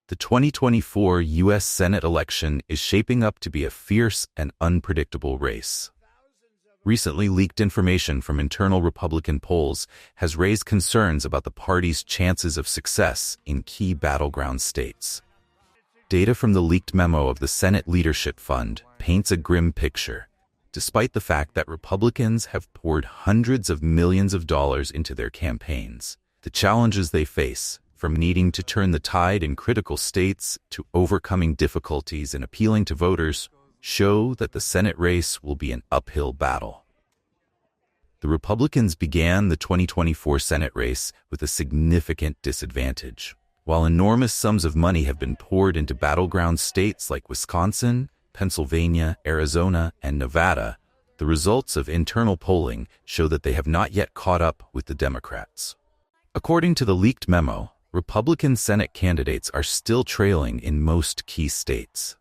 The 2024 U.S. Senate election is shaping up to be a fierce and unpredictable race. Recently leaked information from internal Republican polls has raised concerns about the party's chances of success in key battleground states. Data from the leaked memo of the Senate Leadership Fund paints a grim picture. Despite the fact that Republicans have poured hundreds of millions of dollars into their campaigns, the challenges they face, from needing to turn the tide in critical states to overcoming difficulties in appealing to voters, show that the Senate race will be an uphill battle. The Republicans began the 2024 Senate race with a significant disadvantage. While enormous sums of money have been poured into battleground states like Wisconsin, Pennsylvania, Arizona, and Nevada, the results of internal polling show that they have not yet caught up with the Democrats. According to the leaked memo, Republican Senate candidates are still trailing in most key states.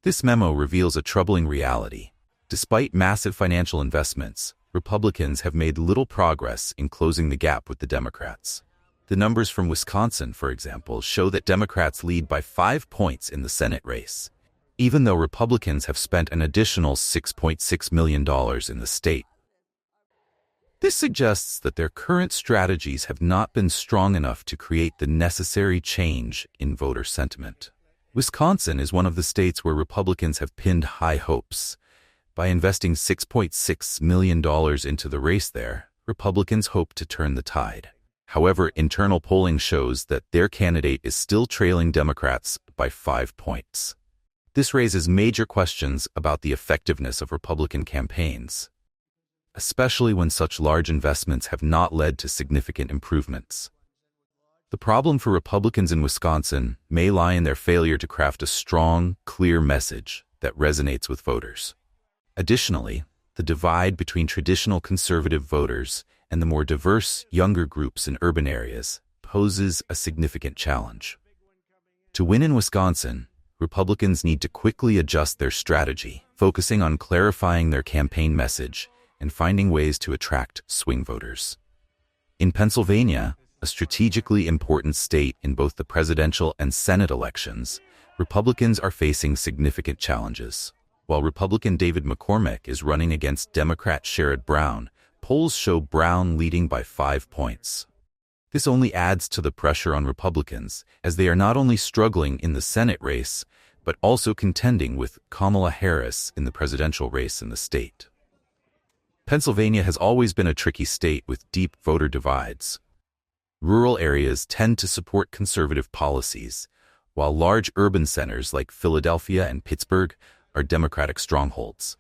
This memo reveals a troubling reality. Despite massive financial investments, Republicans have made little progress in closing the gap with the Democrats. The numbers from Wisconsin, for example, show that Democrats lead by 5 points in the Senate race, even though Republicans have spent an additional $6.6 million in the state. This suggests that their current strategies have not been strong enough to create the necessary change in voter sentiment. Wisconsin is one of the states where Republicans have pinned high hopes. By investing $6.6 million into the race there, Republicans hope to turn the tide. However, internal polling shows that their candidate is still trailing Democrats by 5 points. This raises major questions about the effectiveness of Republican campaigns, especially when such large investments have not led to significant improvements. The problem for Republicans in Wisconsin may lie in their failure to craft a strong, clear message that resonates with voters. Additionally, the divide between traditional conservative voters and the more diverse, younger groups in urban areas poses a significant challenge. To win in Wisconsin, Republicans need to quickly adjust their strategy, focusing on clarifying their campaign message and finding ways to attract swing voters. In Pennsylvania, a strategically important state in both the presidential and Senate elections, Republicans are facing significant challenges. While Republican David McCormick is running against Democrat Sherrod Brown, polls show Brown leading by 5 points. This only adds to the pressure on Republicans, as they are not only struggling in the Senate race, but also contending with Kamala Harris in the presidential race in the state. Pennsylvania has always been a tricky state with deep voter divides. Rural areas tend to support conservative policies, while large urban centers like Philadelphia and Pittsburgh are Democratic strongholds.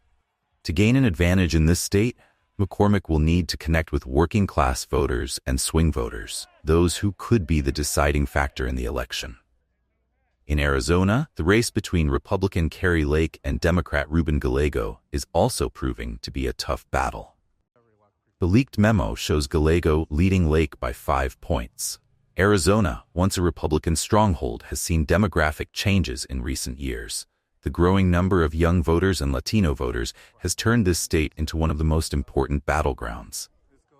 To gain an advantage in this state, McCormick will need to connect with working-class voters and swing voters, those who could be the deciding factor in the election. In Arizona, the race between Republican Kari Lake and Democrat Ruben Gallego is also proving to be a tough battle. The leaked memo shows Gallego leading Lake by 5 points. Arizona, once a Republican stronghold, has seen demographic changes in recent years. The growing number of young voters and Latino voters has turned this state into one of the most important battlegrounds.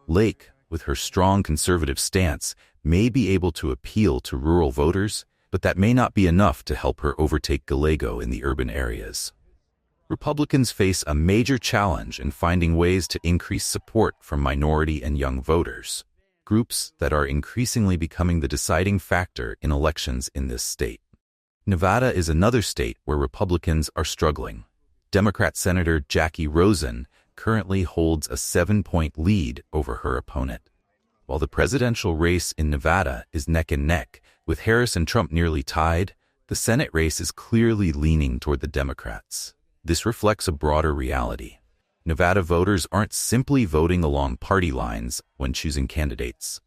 Lake, with her strong conservative stance, may be able to appeal to rural voters, but that may not be enough to help her overtake Gallego in the urban areas. Republicans face a major challenge in finding ways to increase support from minority and young voters, groups that are increasingly becoming the deciding factor in elections in this state. Nevada is another state where Republicans are struggling. Democrat Senator Jackie Rosen currently holds a 7-point lead over her opponent. While the presidential race in Nevada is neck and neck, with Harris and Trump nearly tied, the Senate race is clearly leaning toward the Democrats. This reflects a broader reality. Nevada voters aren't simply voting along party lines when choosing candidates.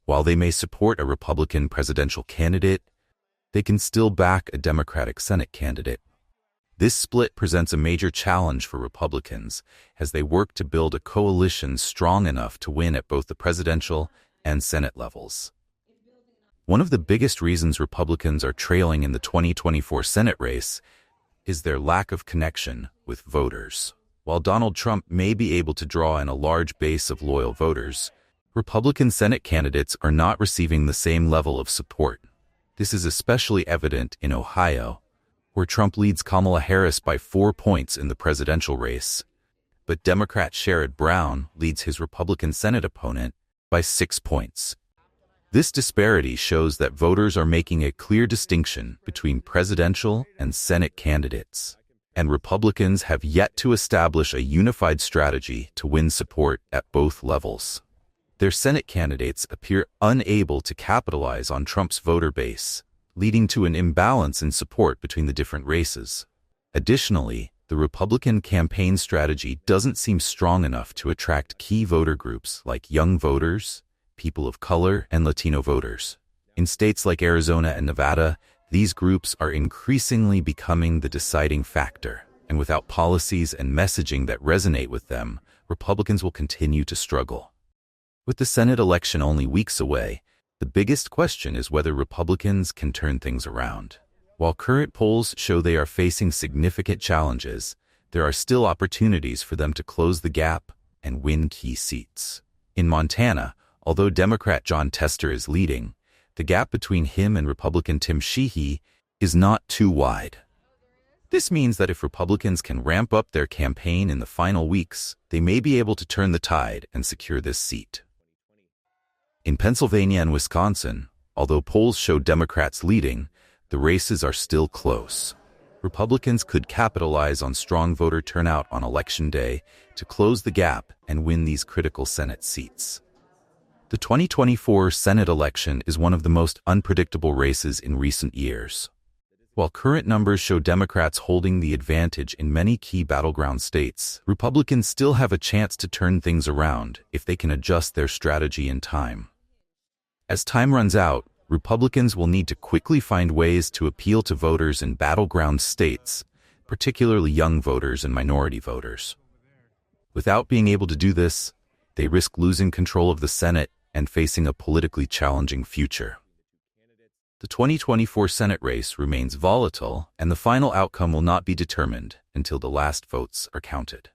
While they may support a Republican presidential candidate, they can still back a Democratic Senate candidate. This split presents a major challenge for Republicans as they work to build a coalition strong enough to win at both the presidential and Senate levels. One of the biggest reasons Republicans are trailing in the 2024 Senate race is their lack of connection with voters. While Donald Trump may be able to draw in a large base of loyal voters, Republican Senate candidates are not receiving the same level of support. This is especially evident in Ohio, where Trump leads Kamala Harris by 4 points in the presidential race, but Democrat Sherrod Brown leads his Republican Senate opponent by 6 points. This disparity shows that voters are making a clear distinction between presidential and Senate candidates, and Republicans have yet to establish a unified strategy to win support at both levels. Their Senate candidates appear unable to capitalize on Trump's voter base, leading to an imbalance in support between the different races. Additionally, the Republican campaign strategy doesn't seem strong enough to attract key voter groups like young voters, people of color, and Latino voters. In states like Arizona and Nevada, these groups are increasingly becoming the deciding factor, and without policies and messaging that resonate with them, Republicans will continue to struggle. With the Senate election only weeks away, the biggest question is whether Republicans can turn things around. While current polls show they are facing significant challenges, there are still opportunities for them to close the gap and win key seats. In Montana, although Democrat Jon Tester is leading, the gap between him and Republican Tim Sheehy is not too wide. This means that if Republicans can ramp up their campaign in the final weeks, they may be able to turn the tide and secure this seat. In Pennsylvania and Wisconsin, although polls show Democrats leading, the races are still close. Republicans could capitalize on strong voter turnout on Election Day to close the gap and win these critical Senate seats. The 2024 Senate election is one of the most unpredictable races in recent years. While current numbers show Democrats holding the advantage in many key battleground states, Republicans still have a chance to turn things around if they can adjust their strategy in time. As time runs out, Republicans will need to quickly find ways to appeal to voters in battleground states, particularly young voters and minority voters. Without being able to do this, they risk losing control of the Senate and facing a politically challenging future. The 2024 Senate race remains volatile, and the final outcome will not be determined until the last votes are counted.